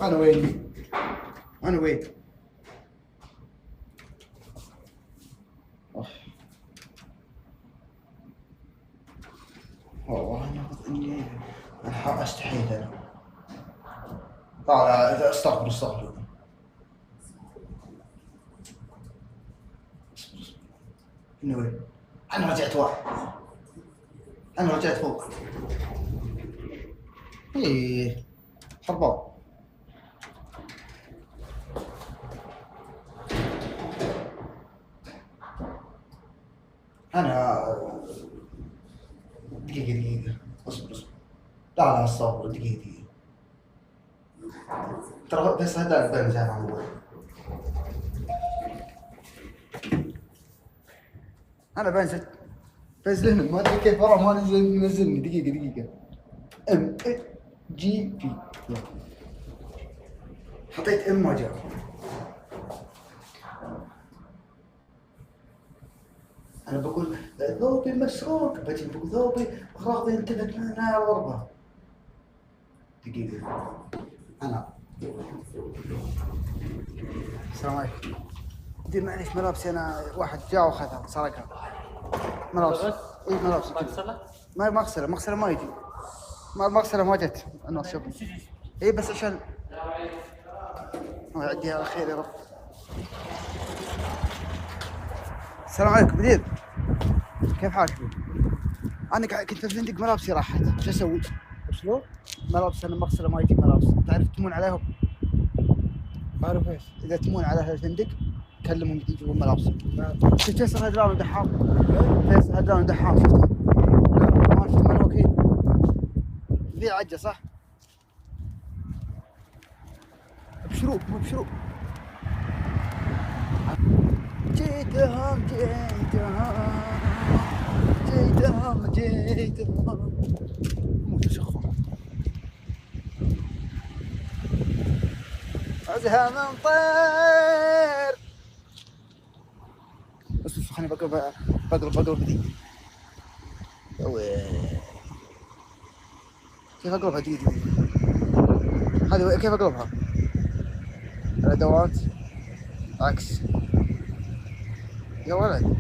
انا وين؟ انا وين؟ والله اني استحيت انا. لا استغفر استغفر. انه وين؟ انا رجعت واحد. انا رجعت فوق. ايه حربان. انا دقيقة اصبر اصبر. لا استغفر دقيقة. ترى بس هذا الباب زي ما هو. انا بنزل هنا ما ادري كيف والله ما نزلني. دقيقة ام جي بي. حطيت ام ما جاء. انا بقول ذوبي مسروق بجي بقول ذوبي اغراضي انتبهت من نار ضربه. دقيقة انا السلام عليكم. دي معليش ملابسي انا واحد جاء واخذها سرقها. ملابس اي ملابس مغسلة؟ ما مغسلة ما يجي. ما المغسلة ما جت الناس شوف. اي بس عشان الله يعديها على خير يا رب. السلام عليكم مدير، كيف حالك؟ انا كنت في الفندق ملابسي راحت، شو اسوي؟ شلون؟ ملابس انا مغسله ما يجي ملابس، تعرف تمون عليهم؟ عارف ايش؟ اذا تمون على الفندق كلمهم يجيبون ملابس. شفت فيصل هدران ودحام؟ فيصل هدران ودحام شفته؟ لا ما شفت من وكيل. ذي عجه صح؟ ابشروا ابشروا. جيتهم موت شخص ازهى من طير. بس خليني بقرب دي. كيف اقلبها دقيقة؟ هذه كيف اقلبها؟ الادوات عكس يا ولد.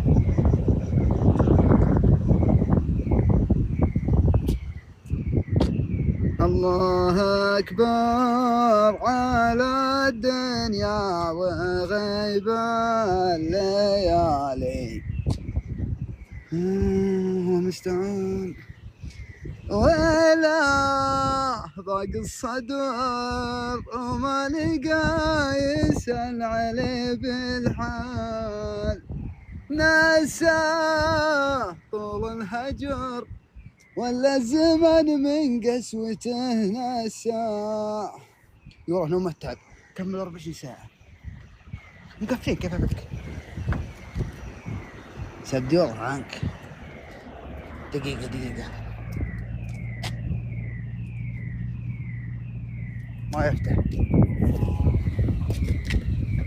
الله أكبر على الدنيا وغيب الليالي ومستعان ولا ضاق الصدر وما لقى يسأل عليه بالحال ناساه طول الهجر ولا الزمن من قسوته ناساه. يروح نوم متعب كمل 24 ساعة مقفلين كيف ابدك؟ سبدي والله عنك. دقيقة ما يفتح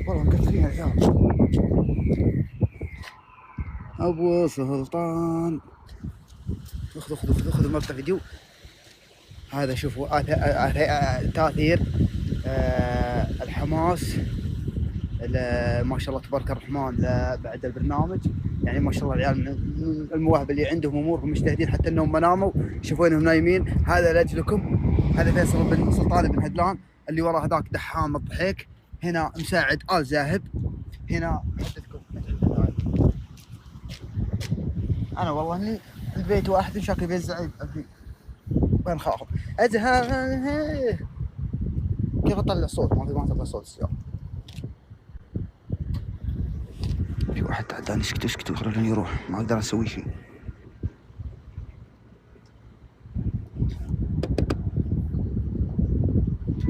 والله مقفلين العيال. ابو سلطان خذ مقطع فيديو هذا. شوفوا تاثير الحماس ما شاء الله تبارك الرحمن بعد البرنامج. يعني ما شاء الله العيال من المواهب اللي عندهم امورهم مجتهدين حتى انهم ما ناموا. شوفوا انهم نايمين. هذا لاجلكم. هذا فيصل بن سلطان بن هدلان. اللي وراه هذاك دحام الضحيك. هنا مساعد آل زاهب. هنا حدثكم انا والله اني البيت واحد شاكل بين الزعيم وين خاف ازهى. كيف اطلع صوت؟ ما اطلع صوت السيارة. في واحد تعداني اسكتوا خلوني يروح ما اقدر اسوي شيء.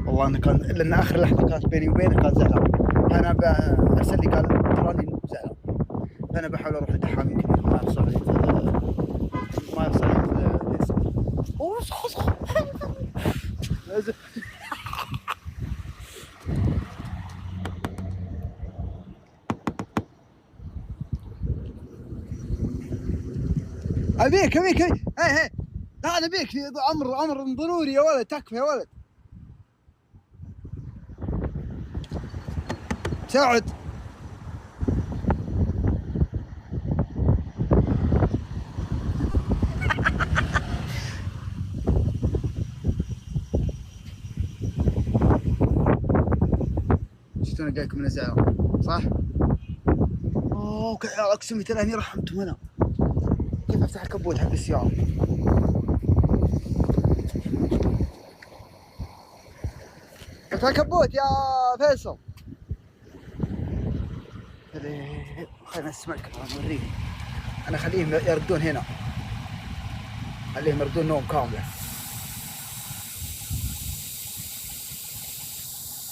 والله انا كان لان اخر لحظه كانت بيني وبينه كان زعلان. انا ارسل لي قال تراني زعلان. فانا بحاول اروح لدحام يمكن ما يصل لي ابيك هي لا انا بيك امر ضروري يا ولد. تكفى يا ولد. سعد شفتونا جايكم من الزعرة صح؟ اوه اقسم بالله اني رحمتهم انا. كيف افتح الكبوت حق السيارة؟ افتح الكبوت يا فيصل. خلينا نسمعك نوريك. انا خليهم يردون هنا، خليهم يردون نوم كاملة.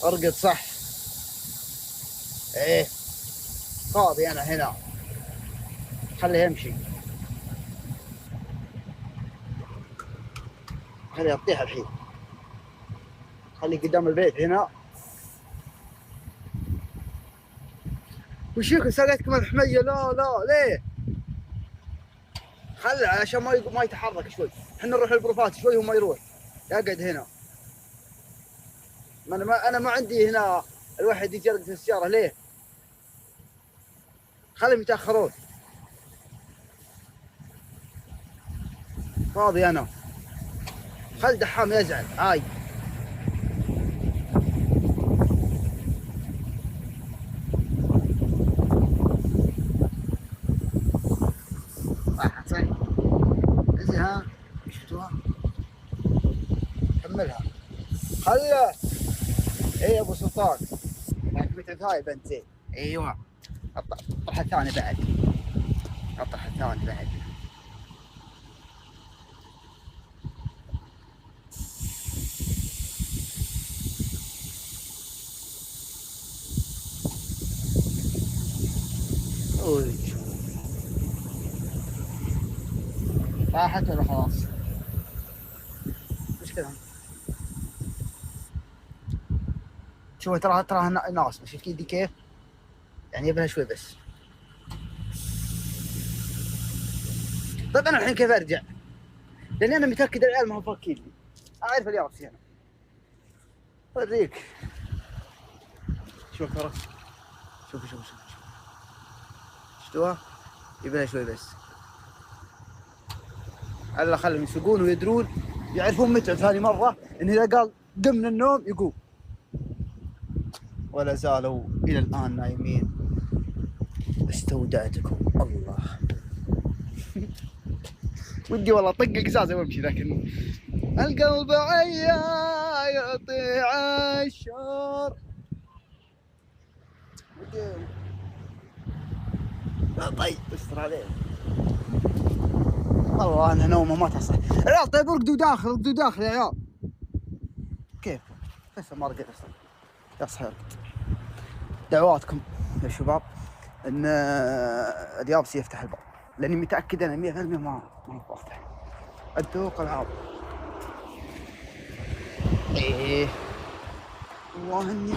ارقد صح. ايه فاضي انا هنا، خليه يمشي، خليه يطيح الحين، خليه قدام البيت هنا. وشيكم سقيتكم الحمية؟ لا ليه؟ خله عشان ما يتحرك شوي، احنا نروح البروفات شوي وما يروح، يقعد هنا. انا ما عندي هنا الواحد يجي يرقد في السيارة ليه؟ خليهم يتأخرون، فاضي انا. خل دحام يزعل هاي. صح ها شفتوها؟ كملها خله. اي ابو سلطان يعني متعب هاي بنت زين. ايوه الطرح الثاني بعد، الطرح الثاني بعد. راحت ولا خلاص؟ مش كذا. شوف تراها ناقصة، شفت يدي كيف؟ يعني يبنها شوي بس. طيب انا الحين كيف ارجع؟ لاني انا متاكد العيال ما هم فاكين لي، اعرف اليابس هنا. اوريك. شوف ترى، شوف شفتوها؟ يبنها شوي بس. الله خلهم يسوقون ويدرون، يعرفون متعب ثاني مرة إن إذا قال قم من النوم يقوم. ولا زالوا إلى الآن نايمين. استودعتكم الله. ودي والله طق القزازة وامشي، لكن القلب عيا يطيع الشر. طيب استر عليه والله. انا نومه ما تصح. عيال طيب ارقدوا داخل يا عيال. كيف؟ لسه ما رقد اصلا. يصحى يرقد. دعواتكم يا شباب ان اليابسي يفتح الباب، لاني متاكد انا 100% ما بفتح. الذوق العاب. ايه والله اني